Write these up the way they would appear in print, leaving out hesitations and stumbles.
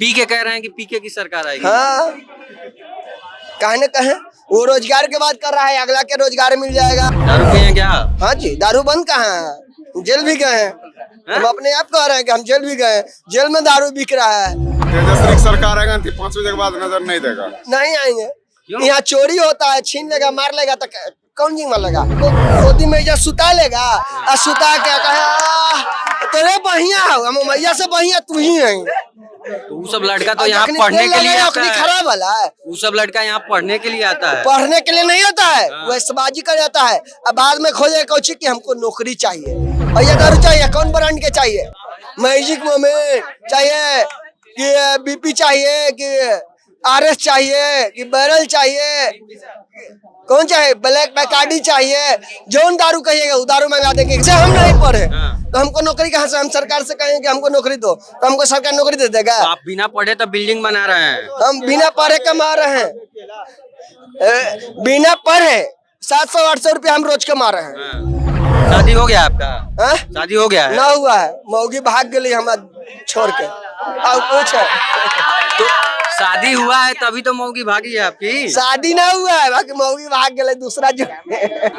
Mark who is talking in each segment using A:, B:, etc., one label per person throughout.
A: P के कह रहे हैं कि पीके की सरकार आएगी।
B: हाँ, कहे न कहे वो रोजगार की बात कर रहा है, अगला के रोजगार मिल जाएगा।
A: दारू पिए क्या?
B: हाँ जी, दारू बंद कहाँ है, जेल भी गए हैं। हम अपने आप कह रहे हैं कि हम जेल भी गए हैं, जेल में दारू बिक रहा है।
C: तेजस्वी की सरकार आएगा 5 बजे के बाद नजर नहीं देगा।
B: नहीं आएंगे,
A: क्यों?
B: यहाँ चोरी होता है, छीन लेगा, मार लेगा तो कौन जी मारेगा? गोदी में जब सुता लेगा और सुता के कहे तेरे बढ़िया हो, मैया से बढ़िया तू ही है।
A: तो वो सब लड़का तो यहाँ पढ़ने के लिए आता है।
B: खराब वाला है,
A: वो सब लड़का यहाँ पढ़ने के लिए आता है।
B: पढ़ने के लिए नहीं आता है, वो ऐशबाजी कर जाता है। अब बाद में खोजे कोची कि हमको नौकरी चाहिए, भैया दारू चाहिए, कौन ब्रांड के चाहिए, मैजिक मोमेंट चाहिए कि बीपी चाहिए कि आरएस चाहिए कि बैरल चाहिए, कौन चाहिए, ब्लैक बैकार्डी चाहिए, जौन दारू कहिएगा वो दारू मंगा देंगे। जैसे हम नहीं पढ़े तो हमको नौकरी कहाँ से? हम सरकार से कहेंगे कि हमको नौकरी दो तो हमको सरकार नौकरी दे देगा?
A: तो आप बिना पढ़े तो बिल्डिंग बना रहे हैं।
B: हम बिना पढ़े कमा रहे हैं, बिना पढ़े 700-800 रुपया हम रोज कमा रहे हैं।
A: शादी हो गया आपका?
B: हाँ?
A: शादी हो गया है?
B: ना हुआ है, मौगी भाग गई हमारा छोड़ के। और कुछ है
A: तो शादी हुआ है तभी तो मौगी भागी है आपकी।
B: शादी ना हुआ है, बाकी मौगी भाग गई दूसरा जो।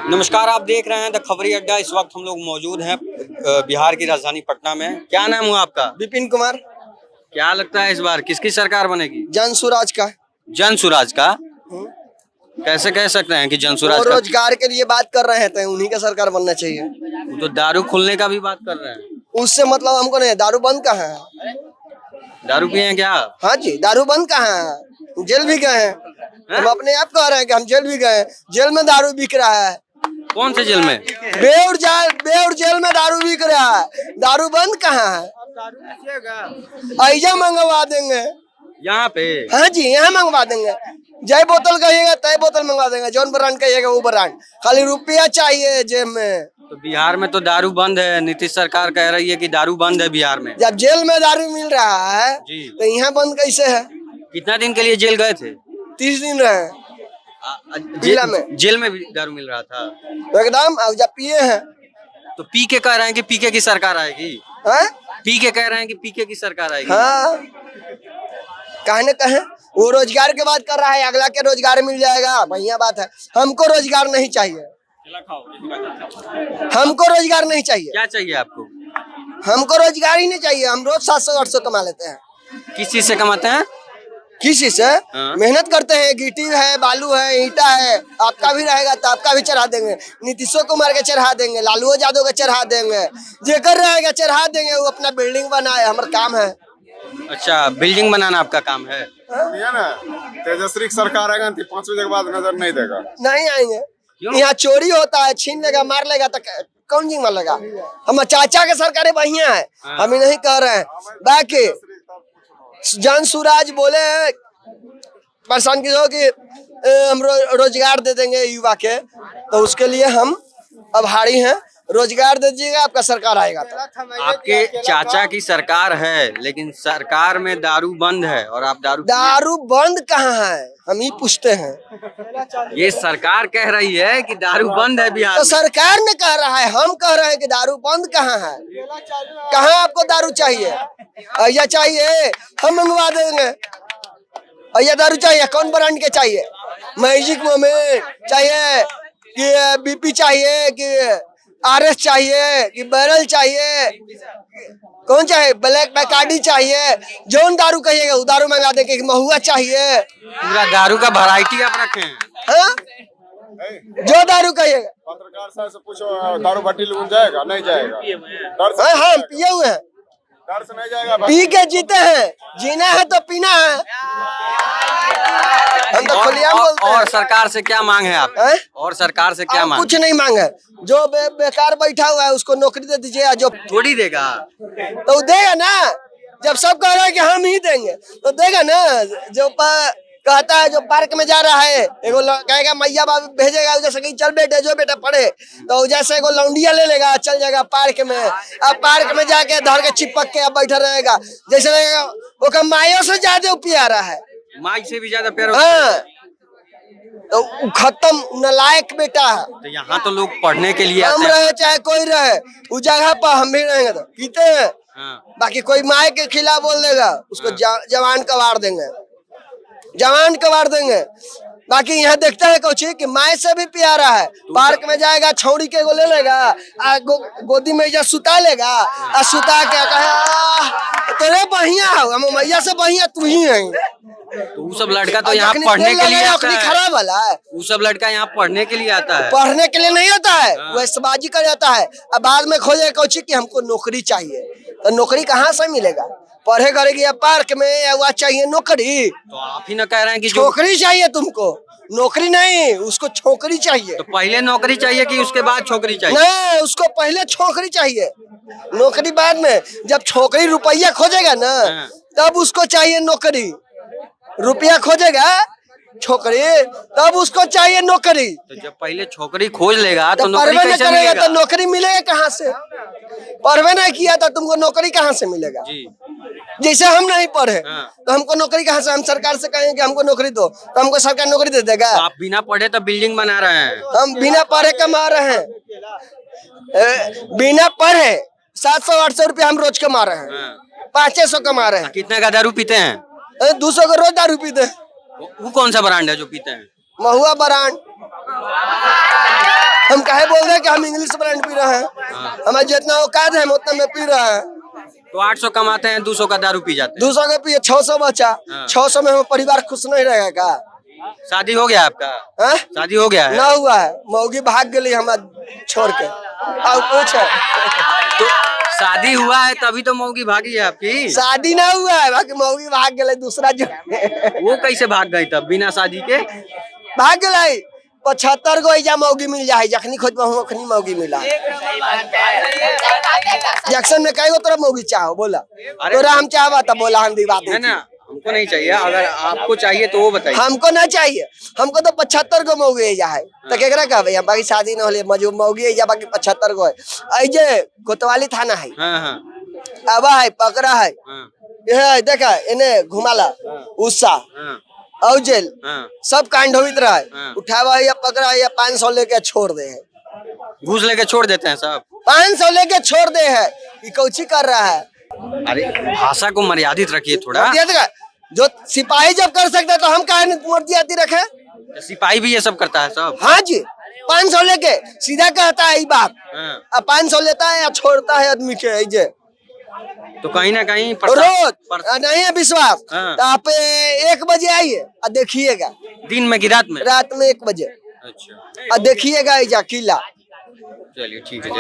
A: नमस्कार, आप देख रहे हैं द खबरी अड्डा। इस वक्त हम लोग मौजूद हैं बिहार की राजधानी पटना में। क्या नाम हुआ आपका?
B: विपिन कुमार।
A: क्या लगता है इस बार किसकी सरकार बनेगी?
B: जन सुराज का।
A: जन सुराज का? कैसे कह सकते हैं कि जन सुराज का?
B: रोजगार के लिए बात कर रहे हैं तो उन्हीं का सरकार बनना चाहिए।
A: वो तो दारू खुलने का भी बात कर रहे हैं।
B: उससे मतलब हमको नहीं, दारू बंद कहाँ है?
A: दारू पिए क्या?
B: हाँ जी, दारू बंद कहाँ है, जेल भी गए हैं। हम अपने आप कह रहे हैं कि हम जेल भी गए हैं, जेल में दारू बिक रहा है।
A: कौन से जेल में?
B: बेउर जेल में दारू बिक रहा है, दारू बंद कहाँ है? ऐजा मंगवा देंगे
A: यहाँ पे।
B: हाँ जी, यहाँ मंगवा देंगे। जय बोतल कहिएगा तय बोतल मंगवा देंगे, जौन ब्रांड कहिएगा वो ब्रांड, खाली रुपया चाहिए जेब में।
A: तो बिहार में तो दारू बंद है, नीतीश सरकार कह रही है कि दारू बंद है बिहार में।
B: जब जेल में दारू मिल रहा है
A: जी।
B: तो यहाँ बंद कैसे है?
A: कितना दिन के लिए जेल गए थे?
B: 30 दिन रहे जिला में।
A: जेल में भी दारू मिल रहा था
B: तो एकदम। अब जब पिए हैं
A: तो पी के कह रहे हैं कि पीके की सरकार आएगी।
B: हाँ?
A: पी के कह रहे हैं कि पीके की सरकार आएगी।
B: हाँ, कहे न कहे वो रोजगार की बात कर रहा है, अगला के रोजगार मिल जाएगा, बढ़िया बात है। हमको रोजगार नहीं चाहिए, हमको रोजगार नहीं चाहिए।
A: क्या चाहिए आपको?
B: हमको रोजगार ही नहीं चाहिए। हम रोज 700-800 कमा लेते हैं।
A: किस चीज से कमाते हैं?
B: किसी से मेहनत करते हैं, गिट्टी है, बालू है, ईटा है। आपका भी रहेगा तो आपका भी चढ़ा देंगे, नीतीशो कुमार के चढ़ा देंगे, लालू यादव के चढ़ा देंगे, जेकर रहेगा चढ़ा देंगे। वो अपना बिल्डिंग बनाए, हमारा काम है।
A: अच्छा, बिल्डिंग बनाना आपका काम है?
C: ये ना तेजस्वी की सरकार आएगा 5 बजे के बाद नजर नहीं देगा।
B: नहीं आएंगे,
A: क्यों?
B: यहाँ चोरी होता है, छीन लेगा, मार लेगा तो कौन जी मारेगा? हम चाचा के सरकारें बढ़िया है, हम ही नहीं कह रहे हैं। बाकी जन सुराज बोले परेशान की कि हम रोजगार दे देंगे युवा के, तो उसके लिए हम आभारी हैं। रोजगार दे दीजिएगा, आपका सरकार आएगा तो।
A: आपके चाचा की सरकार है लेकिन सरकार में दारू बंद है और आप
B: दारू बंद कहाँ है? हम ही पूछते हैं।
A: ये सरकार कह रही है कि दारू बंद है बिहार
B: तो
A: में।
B: सरकार ने कह रहा है, हम कह रहे हैं कि दारू बंद कहाँ है? कहाँ आपको दारू चाहिए? भैया चाहिए, हम मंगवा देंगे। भैया दारू चाहिए, कौन ब्रांड के चाहिए, मैजिक मोमेंट चाहिए कि बीपी चाहिए कि आरएस चाहिए कि बैरल चाहिए, कौन चाहिए, ब्लैक बैकार्डी चाहिए, जौन दारू कहिएगा वो दारू मंगा देंगे। महुआ चाहिए,
A: पूरा दारू का वैरायटी आप रखे हैं।
B: हाँ? जो दारू कहिएगा।
C: पत्रकार साहब से पूछो, दारू भट्टी लून जाएगा? नहीं जाएगा।
B: हाँ हाँ, पिए हुए हैं,
C: डर से नहीं जाएगा।
B: पी के जीते हैं, जीना है तो पीना है। हम तो खुलेआम बोलते हैं।
A: और सरकार से क्या मांग है आप? और सरकार से क्या मांग?
B: कुछ नहीं मांगे, जो बेकार बैठा हुआ है उसको नौकरी दे दीजिए। जो
A: थोड़ी देगा
B: तो वो देगा ना, जब सब कह रहे हैं कि हम ही देंगे तो देगा ना। जो कहता है, जो पार्क में जा रहा है, एगो कहेगा मैया बाबू भेजेगा, जैसे कि चल बेटे जो बेटा पढ़े, तो जैसे एगो लौंडिया ले लेगा, चल जाएगा पार्क में। अब पार्क में जाके धर के चिपक के अब बैठा रहेगा, जैसे लगेगा वो माइयों से ज्यादा प्यारा है,
A: माई से भी ज्यादा प्यार।
B: हाँ, तो खत्म नालायक बेटा है।
A: तो यहाँ तो लोग पढ़ने के लिए
B: हम
A: आते हैं।
B: रहे चाहे कोई रहे, उस जगह पर हम भी रहेंगे तो पीते हैं,
A: हाँ।
B: बाकी कोई माए के खिलाफ बोल देगा उसको जवान कबाड़ देंगे, जवान कबाड़ देंगे। बाकी यहाँ देखता है कुछ कि माए से भी प्यारा है। पार्क में जाएगा छौड़ी के गो ले लेगा, गोदी में जा सुता लेगा, सुता के कहे तेरे बढ़िया हो, हम मैया से बढ़िया तू ही है।
A: तो वो सब लड़का तो यहाँ पढ़ने के लिए आता है।
B: खराब वाला है,
A: वो सब लड़का यहाँ पढ़ने के लिए आता है,
B: पढ़ने के लिए नहीं आता है, वो ऐशबाजी कर जाता है। अब बाद में खोजे कुछ कि हमको नौकरी चाहिए, तो नौकरी कहाँ से मिलेगा? पढ़े करेगी या पार्क में या वहाँ चाहिए नौकरी?
A: तो आप ही ना कह रहे हैं कि
B: छोकरी चाहिए तुमको, नौकरी नहीं, उसको छोकरी चाहिए।
A: तो पहले नौकरी चाहिए कि उसके बाद छोकरी चाहिए?
B: नहीं, उसको पहले छोकरी चाहिए, नौकरी बाद में। जब छोकरी रुपया खोजेगा ना तब उसको चाहिए नौकरी, रुपया खोजेगा छोकरी तब उसको चाहिए नौकरी।
A: तो जब पहले छोकरी खोज लेगा तो
B: पढ़वे
A: नौकरी
B: नहीं
A: कैसे
B: करेगा
A: मिलेगा?
B: तो नौकरी मिलेगा कहाँ से? पढ़वे नहीं किया तो तुमको नौकरी कहाँ से मिलेगा?
A: जी।
B: जैसे हम नहीं पढ़े
A: हाँ।
B: तो हमको नौकरी कहाँ से? हम सरकार से कहेंगे कि हमको नौकरी दो तो हमको सरकार नौकरी दे देगा?
A: तो आप बिना पढ़े तो बिल्डिंग बना रहे हैं।
B: हम बिना पढ़े कमा रहे हैं, बिना पढ़े 700-800 रुपया हम रोज कमा रहे हैं,
A: हाँ।
B: 500 कमा रहे हैं।
A: कितने का दारू पीते हैं?
B: 200 का रोज दारू पीते हैं।
A: वो कौन सा ब्रांड है जो पीते हैं?
B: महुआ ब्रांड। हम काहे बोल रहे हैं कि हम इंग्लिश ब्रांड पी रहे हैं? हमारे जितना औकात है हम उतना में पी रहे हैं।
A: तो 800 कमाते हैं, 200 का दारू पी जाते
B: 200 का पिए 600 बचा, 600 में हम परिवार खुश नहीं रहेगा का?
A: हैं। शादी हो गया आपका?
B: हाँ?
A: शादी हो गया है?
B: ना हुआ है, मौगी भाग गई हमारा छोड़ के। और कुछ है?
A: तो शादी हुआ है तभी तो मौगी भागी है आपकी।
B: शादी ना हुआ है, बाकी मौगी भाग गई दूसरा जो
A: वो कैसे भाग गई तब बिना शादी के?
B: भाग गई। 75 गो ऐजा मौगी मिल जाए, जखनी खोजबहू ओखनी मौगी मिला। जैक्सन में कई गो तोरा मौगी चाहो बोला? तोरा हम चाहबा तब बोला हम दिवा
A: है ना, हमको नहीं चाहिए। अगर आपको चाहिए तो वो बताइए।
B: हमको ना चाहिए, हमको तो 75 गो मौगी ऐजा है तो केकरा कहबे? हम बाकी शादी न होले मजू मौगी ऐजा बाकी 75 गो है। ऐजे कोतवाली थाना है,
A: हाँ हाँ
B: आवा है, पकड़ा है,
A: हाँ
B: ये देखा इन्हें घुमाला उषा
A: हाँ
B: और जेल
A: हाँ।
B: सब कांड होइत रहा है।
A: हाँ।
B: उठावा है या पकड़ा है या 500 लेके छोड़ दे है,
A: घूस लेके छोड़ देते हैं सब।
B: 500 लेके छोड़ दे है। ये कौची कर रहा है?
A: अरे भाषा को मर्यादित रखिए थोड़ा।
B: जो सिपाही जब कर सकता है तो हम काहे मर्यादित रखे?
A: सिपाही भी ये सब करता है सब?
B: हाँ जी, 500 लेके सीधा कहता है ये बात।
A: हाँ।
B: अब 500 लेता है या छोड़ता है आदमी के जे
A: तो कहीं ना कहीं
B: रोज नहीं है विश्वास।
A: हाँ।
B: तो आप 1 बजे आइए और देखिएगा,
A: दिन में कि रात में?
B: रात में 1 बजे
A: अच्छा
B: और देखिएगा ऐजा किला।
A: चलिए ठीक है।